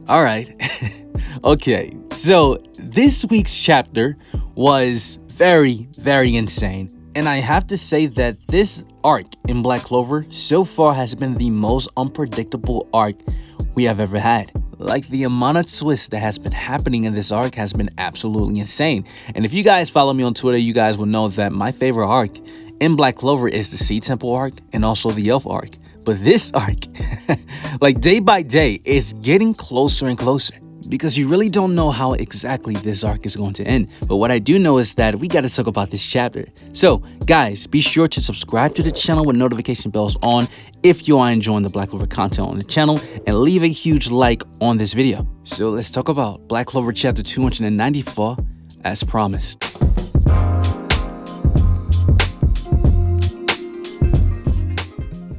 All right. Okay, so this week's chapter was very, very insane. And I have to say that this arc in Black Clover so far has been the most unpredictable arc we have ever had. Like, the amount of twists that has been happening in this arc has been absolutely insane. And if you guys follow me on Twitter, you guys will know that my favorite arc in Black Clover is the Sea Temple arc and also the Elf arc. But this arc, like, day by day, is getting closer and closer, because you really don't know how exactly this arc is going to end. But what I do know is that we got to talk about this chapter. So guys, be sure to subscribe to the channel with notification bells on if you are enjoying the Black Clover content on the channel, and leave a huge like on this video. So let's talk about Black Clover chapter 294 as promised.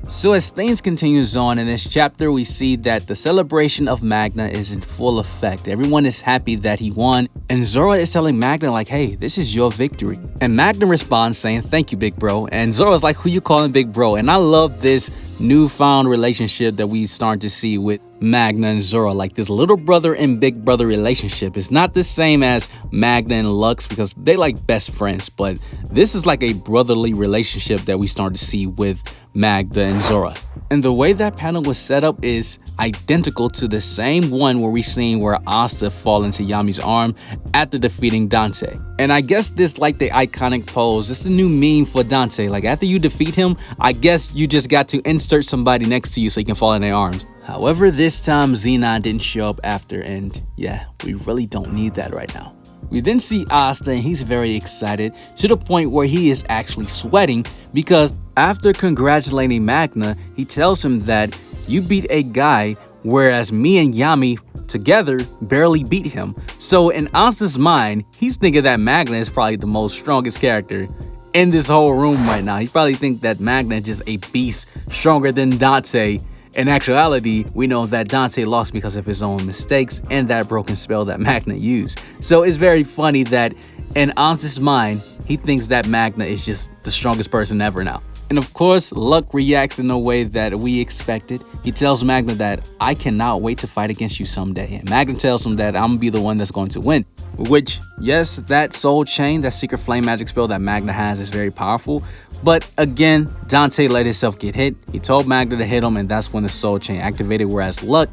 So as things continues on in this chapter, we see that the celebration of Magna is in full effect. Everyone is happy that he won, and Zora is telling Magna like, hey, this is your victory. And Magna responds saying, thank you, big bro. And Zora's like, who you calling big bro? And I love this newfound relationship that we start to see with Magna and Zora, like this little brother and big brother relationship. It's not the same as Magna and Lux because they like best friends, but this is like a brotherly relationship that we start to see with Magna and Zora. And the way that panel was set up is identical to the same one where we seen where Asta fall into Yami's arm after defeating Dante. And I guess this like the iconic pose, it's the new meme for Dante. Like, after you defeat him, I guess you just got to insert somebody next to you so you can fall in their arms. However, this time Xenon didn't show up after, and yeah, we really don't need that right now. We then see Asta, and he's very excited to the point where he is actually sweating, because after congratulating Magna, he tells him that you beat a guy, whereas me and Yami together barely beat him. So in Asta's mind, he's thinking that Magna is probably the most strongest character in this whole room right now. He probably thinks that Magna is just a beast stronger than Dante. In actuality, we know that Dante lost because of his own mistakes and that broken spell that Magna used. So it's very funny that in Ansa's mind, he thinks that Magna is just the strongest person ever now. And of course, Luck reacts in a way that we expected. He tells Magna that I cannot wait to fight against you someday. And Magna tells him that I'm gonna be the one that's going to win. Which, yes, that soul chain, that secret flame magic spell that Magna has is very powerful. But again, Dante let himself get hit. He told Magna to hit him, and that's when the soul chain activated. Whereas Luck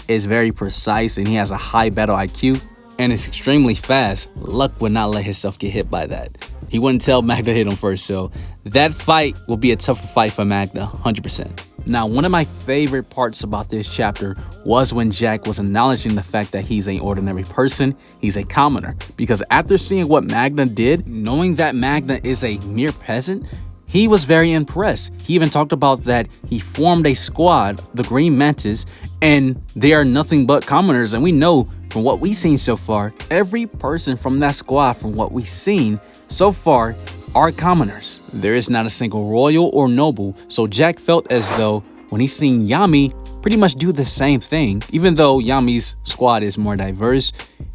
is very precise and he has a high battle IQ and is extremely fast. Luck would not let himself get hit by that. He wouldn't tell Magna to hit him first, so that fight will be a tougher fight for Magna, 100%. Now, one of my favorite parts about this chapter was when Jack was acknowledging the fact that he's an ordinary person, he's a commoner. Because after seeing what Magna did, knowing that Magna is a mere peasant, he was very impressed. He even talked about that he formed a squad, the Green Mantis, and they are nothing but commoners. And we know from what we've seen so far, every person from that squad, from what we've seen so far, are commoners. There is not a single royal or noble, so Jack felt as though when he seen Yami pretty much do the same thing, even though Yami's squad is more diverse,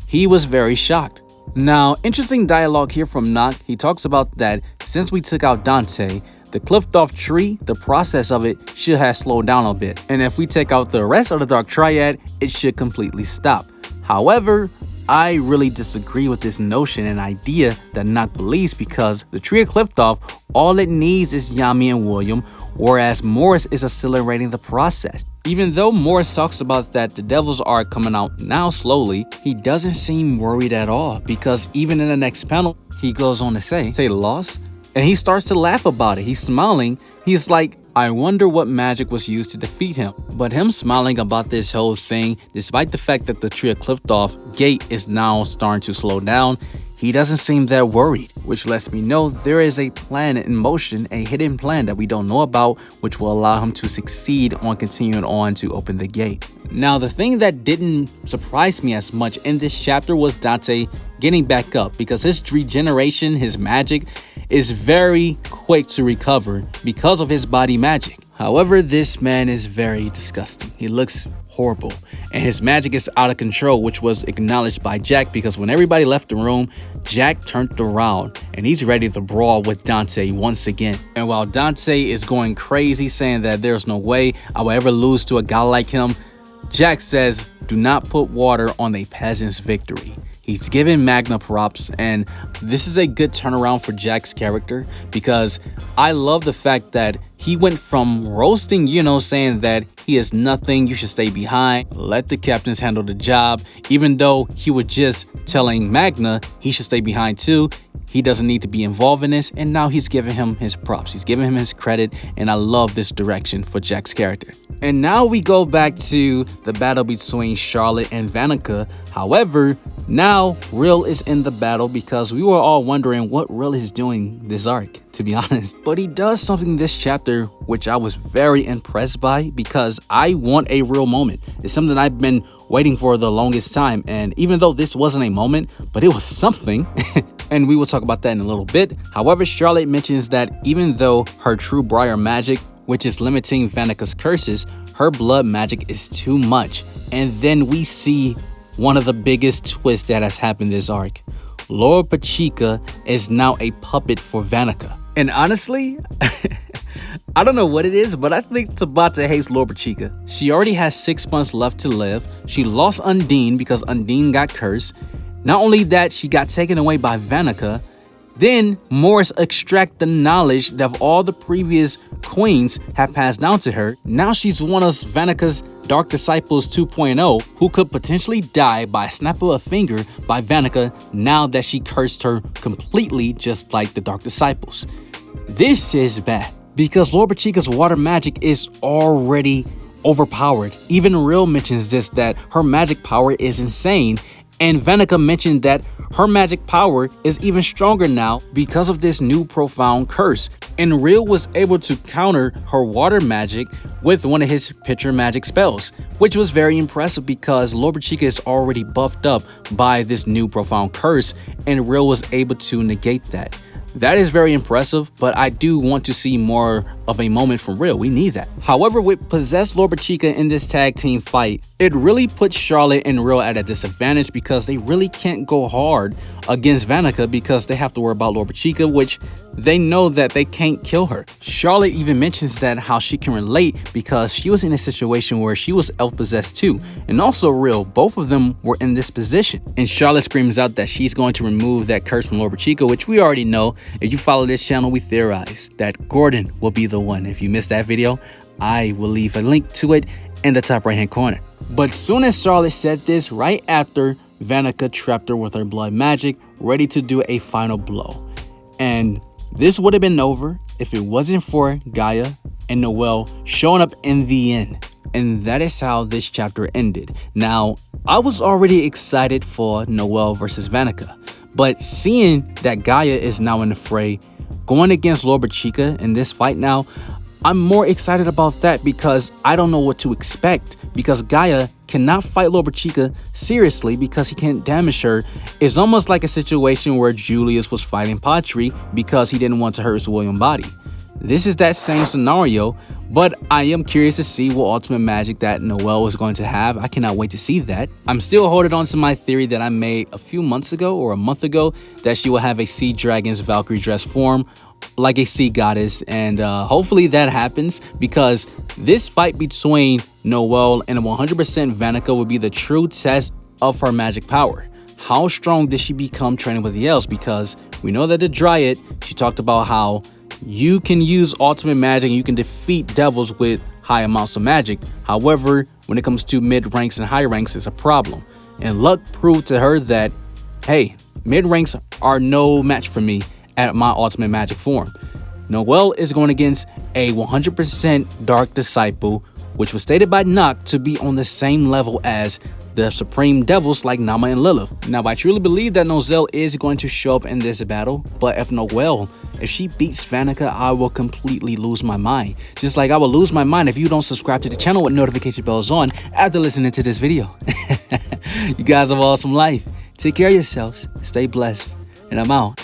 he was very shocked. Now, interesting dialogue here from Nock. He talks about that since we took out Dante, the Qliphoth Tree, the process of it should have slowed down a bit. And if we take out the rest of the Dark Triad, it should completely stop. However, I really disagree with this notion and idea that Nock believes, because the Tree of Qliphoth, all it needs is Yami and William, whereas Morris is accelerating the process. Even though Morris talks about that the devils are coming out now slowly, he doesn't seem worried at all, because even in the next panel, he goes on to say loss, and he starts to laugh about it. He's smiling. He's like, I wonder what magic was used to defeat him. But him smiling about this whole thing, despite the fact that the Tree of Qliphoth gate is now starting to slow down, he doesn't seem that worried, which lets me know there is a plan in motion, a hidden plan that we don't know about, which will allow him to succeed on continuing on to open the gate. Now, the thing that didn't surprise me as much in this chapter was Dante getting back up, because his regeneration, his magic, is very quick to recover because of his body magic. However, this man is very disgusting. He looks horrible, and his magic is out of control, which was acknowledged by Jack, because when everybody left the room, Jack turned around and he's ready to brawl with Dante once again. And while Dante is going crazy saying that there's no way I will ever lose to a guy like him, Jack says, do not put water on a peasant's victory. He's giving Magna props, and this is a good turnaround for Jack's character because I love the fact that he went from roasting, saying that he is nothing, you should stay behind, let the captains handle the job, even though he was just telling Magna he should stay behind too. He doesn't need to be involved in this, and now he's giving him his props. He's giving him his credit, and I love this direction for Jack's character. And now we go back to the battle between Charlotte and Vanica. However, now Rill is in the battle because we were all wondering what Rill is doing this arc, to be honest. But he does something this chapter which I was very impressed by because I want a Rill moment. It's something I've been waiting for the longest time, and even though this wasn't a moment, but it was something. And we will talk about that in a little bit. However, Charlotte mentions that even though her true Briar magic, which is limiting Vanica's curses, her blood magic is too much. And then we see one of the biggest twists that has happened this arc. Loropechika is now a puppet for Vanica. And honestly, I don't know what it is, but I think Tabata hates Loropechika. She already has 6 months left to live. She lost Undine because Undine got cursed. Not only that, she got taken away by Vanica. Then Morris extract the knowledge that all the previous queens have passed down to her. Now she's one of Vanica's Dark Disciples 2.0 who could potentially die by a snap of a finger by Vanica now that she cursed her completely just like the Dark Disciples. This is bad because Loropechika's water magic is already overpowered. Even Rill mentions this, that her magic power is insane. And Vanica mentioned that her magic power is even stronger now because of this new profound curse. And Rill was able to counter her water magic with one of his picture magic spells, which was very impressive because Loropechika is already buffed up by this new profound curse, and Rill was able to negate that. That is very impressive, but I do want to see more of a moment from Rill. We need that. However, with possessed Loropechika in this tag team fight, it really puts Charlotte and Rill at a disadvantage because they really can't go hard against Vanica because they have to worry about Loropechika, which they know that they can't kill her. Charlotte even mentions that how she can relate because she was in a situation where she was elf possessed too, and also Rill. Both of them were in this position, and Charlotte screams out that she's going to remove that curse from Loropechika, which we already know. If you follow this channel, we theorize that Gordon will be the one. If you missed that video, I will leave a link to it in the top right hand corner. But soon as Charlotte said this, right after Vanica trapped her with her blood magic, ready to do a final blow. And this would have been over if it wasn't for Gaia and Noelle showing up in the end. And that is how this chapter ended. Now, I was already excited for Noelle versus Vanica, but seeing that Gaia is now in the fray, going against Loropechika in this fight now, I'm more excited about that because I don't know what to expect, because Gaia cannot fight Loropechika seriously because he can't damage her. It's almost like a situation where Julius was fighting Patri because he didn't want to hurt his William body. This is that same scenario, but I am curious to see what ultimate magic that Noelle is going to have. I cannot wait to see that. I'm still holding on to my theory that I made a few months ago or a month ago that she will have a Sea Dragon's Valkyrie dress form like a sea goddess, and hopefully that happens because this fight between Noelle and 100% Vanica will be the true test of her magic power. How strong did she become training with the elves? Because we know that the Dryad, she talked about how you can use ultimate magic and you can defeat devils with high amounts of magic. However, when it comes to mid ranks and high ranks, it's a problem. And luck proved to her that, hey, mid ranks are no match for me at my ultimate magic form. Noelle is going against a 100% Dark Disciple, which was stated by Nock to be on the same level as the Supreme Devils like Nama and Lilith. Now, I truly believe that Noelle is going to show up in this battle, but if she beats Vanica, I will completely lose my mind. Just like I will lose my mind if you don't subscribe to the channel with notification bells on after listening to this video. You guys have an awesome life. Take care of yourselves. Stay blessed. And I'm out.